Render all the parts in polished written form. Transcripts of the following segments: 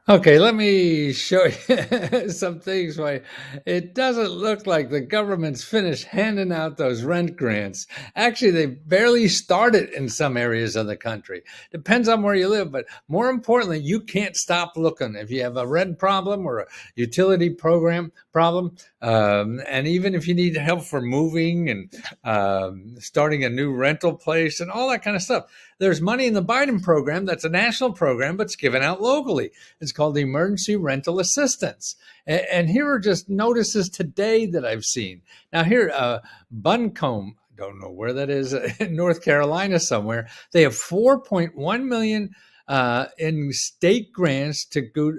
Okay, let me show you some things why it doesn't look like the government's finished handing out those rent grants. Actually, they barely started in some areas of the country. Depends on where you live, but more importantly, you can't stop looking. If you have a rent problem or a utility program problem, and even if you need help for moving and starting a new rental place and all that kind of stuff, there's money in the Biden program that's a national program, but it's given out locally. It's called the Emergency Rental Assistance. And here are just notices today that I've seen. Now, here, Buncombe, don't know where that is, in North Carolina somewhere. They have 4.1 million in state grants to go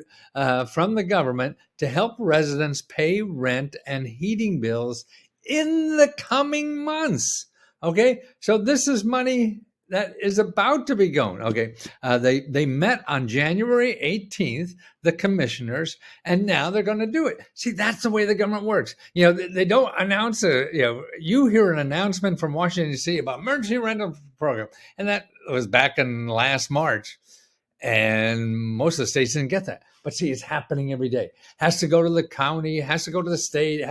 from the government to help residents pay rent and heating bills in the coming months. Okay, so this is money that is about to be going. Okay, they met on January 18th, the commissioners, and now they're going to do it. See, that's the way the government works. You know, they don't announce you hear an announcement from Washington D.C. about emergency rental program, and that was back in last March, and most of the states didn't get that. But see, it's happening every day. Has to go to the county, has to go to the state,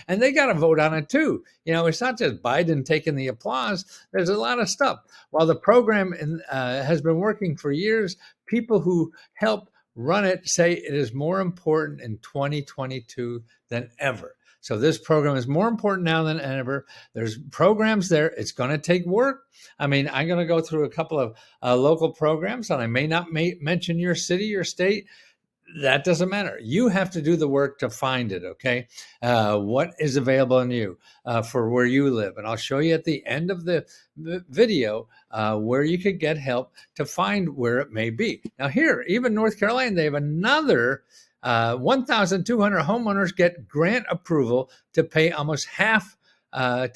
and they got to vote on it too. You know, it's not just Biden taking the applause. There's a lot of stuff. While the program has been working for years, people who help run it say it is more important in 2022 than ever. So this program is more important now than ever. There's programs there. It's going to take work. I mean, I'm going to go through a couple of local programs, and I may not mention your city or state. That doesn't matter. You have to do the work to find it, okay? What is available in you for where you live. And I'll show you at the end of the video where you could get help to find where it may be. Now here, even North Carolina, they have another 1,200 homeowners get grant approval to pay almost half a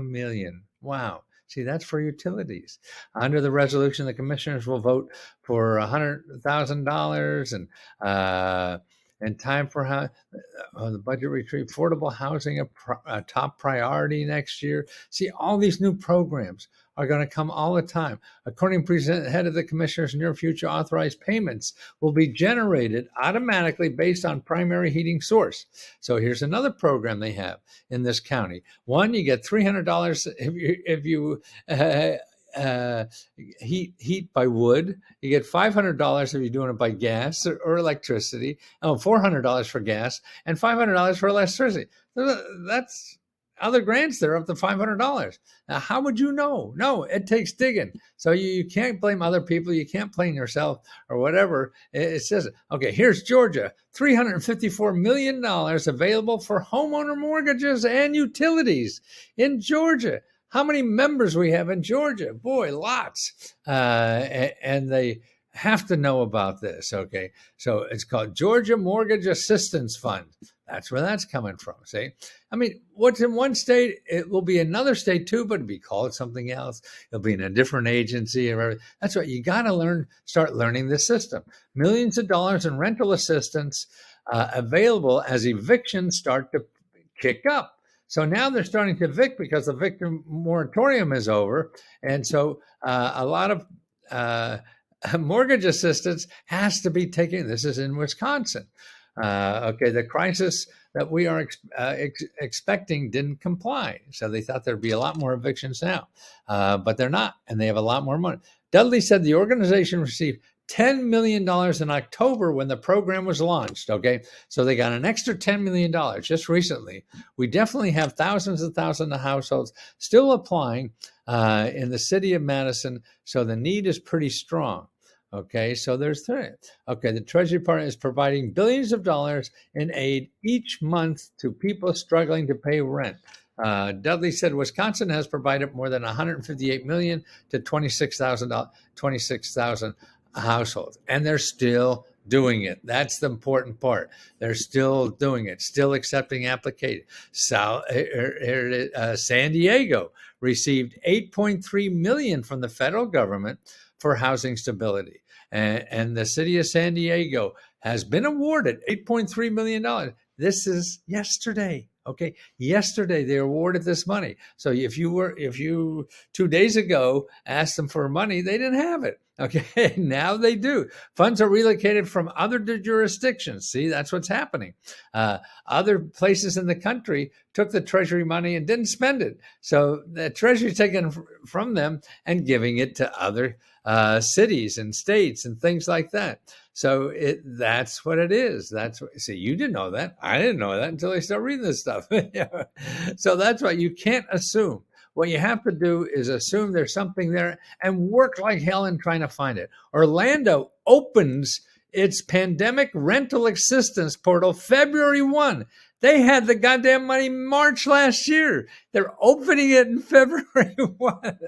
million. Wow. See, that's for utilities. Under the resolution, the commissioners will vote for $100,000 and time for the budget retreat, affordable housing, a top priority next year. See, all these new programs are going to come all the time. According to the head of the commissioners, near future authorized payments will be generated automatically based on primary heating source. So here's another program they have in this county. One, you get $300 if you heat by wood. You get $500 if you're doing it by gas or electricity. Oh, $400 for gas and $500 for electricity. That's other grants there up to $500. Now, how would you know? No, it takes digging. So you can't blame other people. You can't blame yourself or whatever. It says, okay, here's Georgia, $354 million available for homeowner mortgages and utilities in Georgia. How many members we have in Georgia? Boy, lots. And they have to know about this, okay? So it's called Georgia Mortgage Assistance Fund. That's where that's coming from, see? I mean, what's in one state, it will be another state too, but it'll be called something else. It'll be in a different agency. That's what you got to start learning the system. Millions of dollars in rental assistance available as evictions start to kick up. So now they're starting to evict because the victim moratorium is over. And so a lot of mortgage assistance has to be taken. This is in Wisconsin. Okay, the crisis that we are expecting didn't comply. So they thought there'd be a lot more evictions now, but they're not, and they have a lot more money. Dudley said the organization received $10 million in October when the program was launched. Okay, so they got an extra $10 million just recently. We definitely have thousands and thousands of households still applying in the city of Madison, so the need is pretty strong. Okay, so there's three. Okay, the Treasury Department is providing billions of dollars in aid each month to people struggling to pay rent. Dudley said Wisconsin has provided more than $158 million to 26,000 households, and they're still doing it. That's the important part. They're still doing it, still accepting applications. San Diego received $8.3 million from the federal government for housing stability. And the city of San Diego has been awarded $8.3 million. This is yesterday. Okay. Yesterday they awarded this money. So if you 2 days ago asked them for money, they didn't have it. Okay. Now they do. Funds are relocated from other jurisdictions. See, that's what's happening. Other places in the country took the Treasury money and didn't spend it. So the Treasury taking from them and giving it to other cities and states and things like that. So that's what it is. See, you didn't know that. I didn't know that until I started reading this stuff. So that's why you can't assume. What you have to do is assume there's something there and work like hell in trying to find it. Orlando opens its pandemic rental assistance portal February 1. They had the goddamn money March last year. They're opening it in February 1.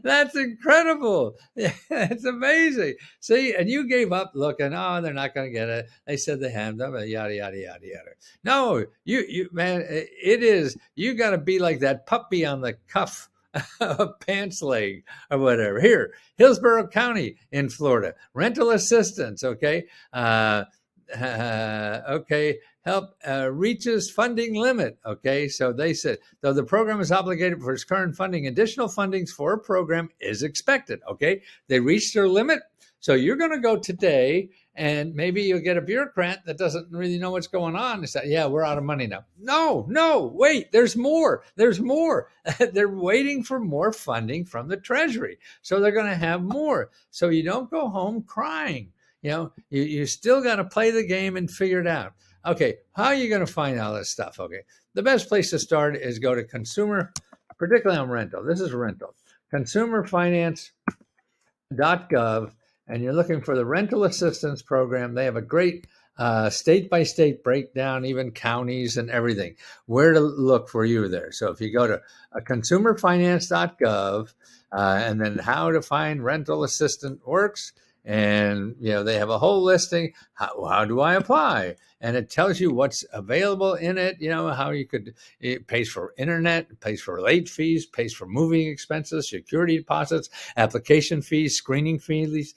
That's incredible. Yeah, it's amazing. See, and you gave up looking, oh, they're not going to get it. They said they have them, yada, yada, yada, yada. No, you man, it is, you got to be like that puppy on the cuff pants leg or whatever. Here, Hillsborough County in Florida, rental assistance. Okay. Okay, help reaches funding limit. Okay, so they said, though the program is obligated for its current funding, additional fundings for a program is expected. Okay, they reached their limit. So you're going to go today and maybe you'll get a bureaucrat that doesn't really know what's going on. They say, yeah, we're out of money now. No, wait, there's more. There's more. They're waiting for more funding from the Treasury. So they're going to have more. So you don't go home crying. You still got to play the game and figure it out. Okay, how are you going to find all this stuff? Okay, the best place to start is go to consumer, particularly on rental. This is rental. Consumerfinance.gov, and you're looking for the rental assistance program. They have a great state-by-state breakdown, even counties and everything, where to look for you there. So if you go to consumerfinance.gov and then how to find rental assistance works, and they have a whole listing. How do I apply? And it tells you what's available in it. How you could. It pays for internet, pays for late fees, pays for moving expenses, security deposits, application fees, screening fees,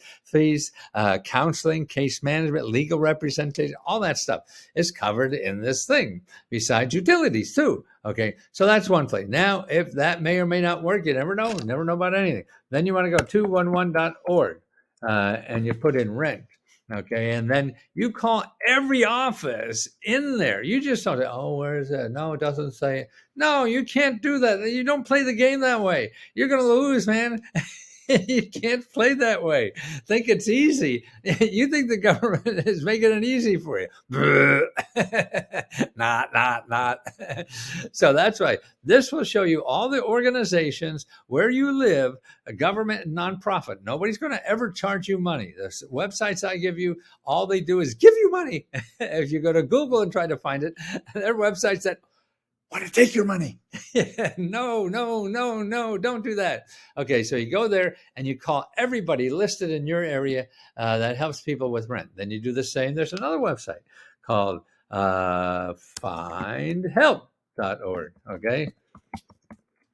counseling, case management, legal representation. All that stuff is covered in this thing. Besides utilities too. Okay, so that's one place. Now, if that may or may not work, you never know. Never know about anything. Then you want to go 211.org. And you put in rent, okay? And then you call every office in there. You just don't say, oh, where is that? No, it doesn't say. No, you can't do that. You don't play the game that way. You're going to lose, man. You can't play that way. Think it's easy. You think the government is making it easy for you. Not. So that's why this will show you all the organizations where you live, a government and nonprofit. Nobody's going to ever charge you money. The websites I give you, all they do is give you money. If you go to Google and try to find it, there are websites that want to take your money. No, don't do that. Okay, so you go there and you call everybody listed in your area that helps people with rent. Then you do the same. There's another website called findhelp.org, okay?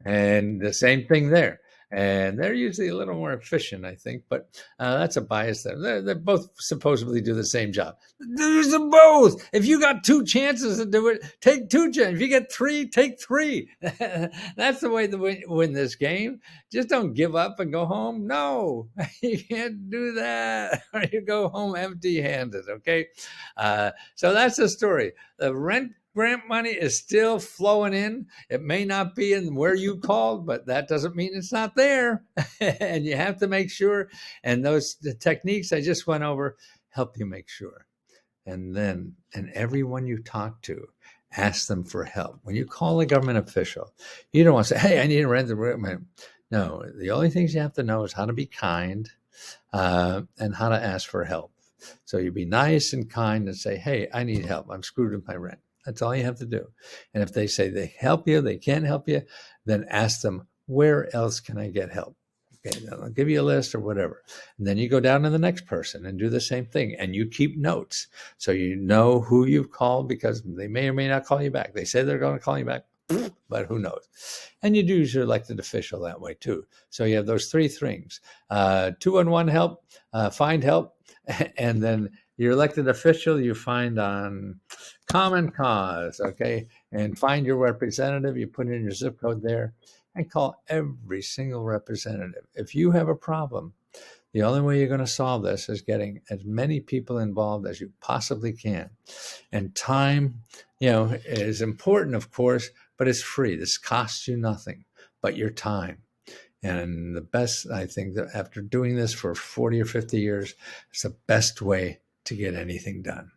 And the same thing there. And they're usually a little more efficient, I think, but that's a bias there. They both supposedly do the same job. Use them both. If you got 2 chances to do it, take 2 chances. If you get 3, take 3. That's the way to win this game. Just don't give up and go home. No, you can't do that, or you go home empty-handed, okay? So that's the story. The rent grant money is still flowing in. It may not be in where you called, but that doesn't mean it's not there. And you have to make sure. And the techniques I just went over help you make sure. And everyone you talk to, ask them for help. When you call a government official, you don't want to say, hey, I need to rent the room. No, the only things you have to know is how to be kind and how to ask for help. So you be nice and kind and say, hey, I need help. I'm screwed with my rent. That's all you have to do. And if they say they help you, they can't help you, then ask them, where else can I get help? Okay, they'll give you a list or whatever. And then you go down to the next person and do the same thing. And you keep notes. So you know who you've called, because they may or may not call you back. They say they're going to call you back, but who knows? And you do use your elected official that way too. So you have those 3 things, 211 help, find help, and then your elected official you find on Common Cause, okay? And find your representative, you put in your zip code there, and call every single representative. If you have a problem, the only way you're going to solve this is getting as many people involved as you possibly can. And time, is important, of course, but it's free. This costs you nothing but your time. And the best, I think, that after doing this for 40 or 50 years, it's the best way to get anything done.